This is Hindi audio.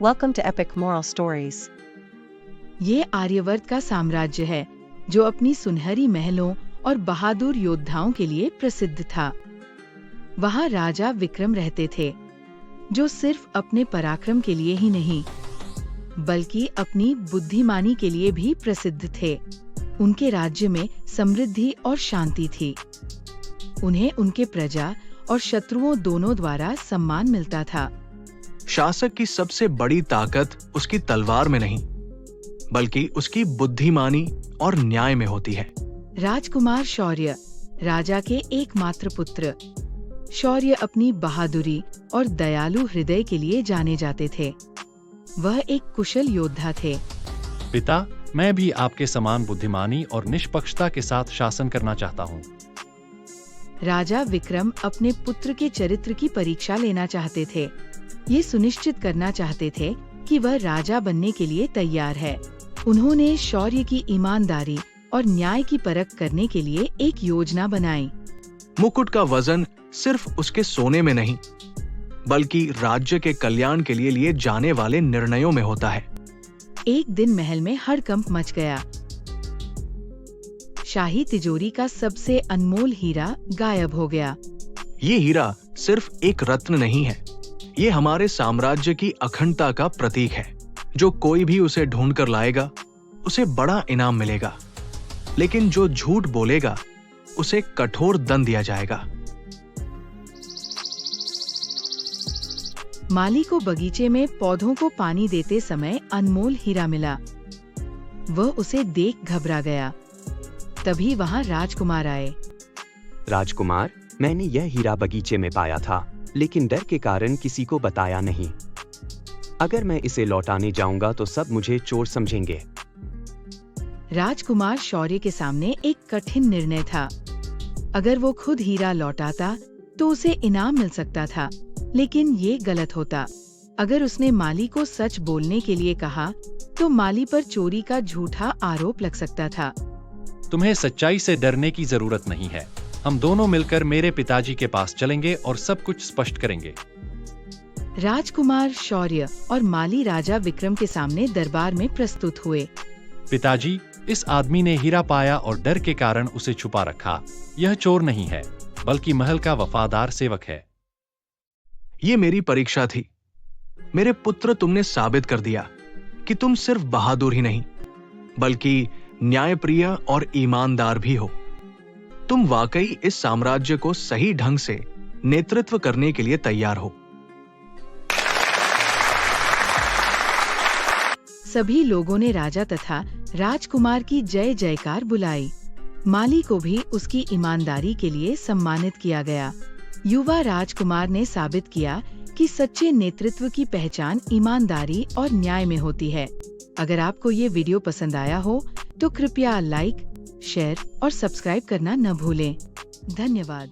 Welcome to Epic Moral Stories. ये आर्यवर्त का साम्राज्य है जो अपनी सुनहरी महलों और बहादुर योद्धाओं के लिए प्रसिद्ध था। वहाँ राजा विक्रम रहते थे, जो सिर्फ अपने पराक्रम के लिए ही नहीं, बल्कि अपनी बुद्धिमानी के लिए भी प्रसिद्ध थे। उनके राज्य में समृद्धि और शांति थी। उन्हें उनके प्रजा और शत्रुओं दोनों द्वारा सम्मान मिलता था। शासक की सबसे बड़ी ताकत उसकी तलवार में नहीं, बल्कि उसकी बुद्धिमानी और न्याय में होती है। राजकुमार शौर्य राजा के एकमात्र पुत्र। शौर्य अपनी बहादुरी और दयालु हृदय के लिए जाने जाते थे। वह एक कुशल योद्धा थे। पिता, मैं भी आपके समान बुद्धिमानी और निष्पक्षता के साथ शासन करना चाहता हूँ। राजा विक्रम अपने पुत्र के चरित्र की परीक्षा लेना चाहते थे। ये सुनिश्चित करना चाहते थे कि वह राजा बनने के लिए तैयार है। उन्होंने शौर्य की ईमानदारी और न्याय की परख करने के लिए एक योजना बनाई। मुकुट का वजन सिर्फ उसके सोने में नहीं, बल्कि राज्य के कल्याण के लिए जाने वाले निर्णयों में होता है। एक दिन महल में हड़कंप मच गया। शाही तिजोरी का सबसे अनमोल हीरा गायब हो गया। ये हीरा सिर्फ एक रत्न नहीं है, ये हमारे साम्राज्य की अखंडता का प्रतीक है। जो कोई भी उसे ढूंढ कर लाएगा, उसे बड़ा इनाम मिलेगा, लेकिन जो झूठ बोलेगा, उसे कठोर दंड दिया जाएगा। माली को बगीचे में पौधों को पानी देते समय अनमोल हीरा मिला। वह उसे देख घबरा गया। तभी वहाँ राजकुमार आए। राजकुमार, मैंने यह हीरा बगीचे में पाया था, लेकिन डर के कारण किसी को बताया नहीं। अगर मैं इसे लौटाने जाऊंगा तो सब मुझे चोर समझेंगे। राजकुमार शौर्य के सामने एक कठिन निर्णय था। अगर वो खुद हीरा लौटाता तो उसे इनाम मिल सकता था, लेकिन ये गलत होता। अगर उसने माली को सच बोलने के लिए कहा तो माली पर चोरी का झूठा आरोप लग सकता था। तुम्हें सच्चाई से डरने की जरूरत नहीं है। हम दोनों मिलकर मेरे पिताजी के पास चलेंगे और सब कुछ स्पष्ट करेंगे। राजकुमार शौर्य और माली राजा विक्रम के सामने दरबार में प्रस्तुत हुए। पिताजी, इस आदमी ने हीरा पाया और डर के कारण उसे छुपा रखा। यह चोर नहीं है, बल्कि महल का वफादार सेवक है। ये मेरी परीक्षा थी। मेरे पुत्र, तुमने साबित कर दिया कि तुम सिर्फ बहादुर ही नहीं, बल्कि न्यायप्रिय और ईमानदार भी हो। तुम वाकई इस साम्राज्य को सही ढंग से नेतृत्व करने के लिए तैयार हो। सभी लोगों ने राजा तथा राजकुमार की जय जयकार बुलाई। माली को भी उसकी ईमानदारी के लिए सम्मानित किया गया। युवा राजकुमार ने साबित किया कि सच्चे नेतृत्व की पहचान ईमानदारी और न्याय में होती है। अगर आपको ये वीडियो पसंद आया हो तो कृपया लाइक, शेयर और सब्सक्राइब करना न भूलें। धन्यवाद।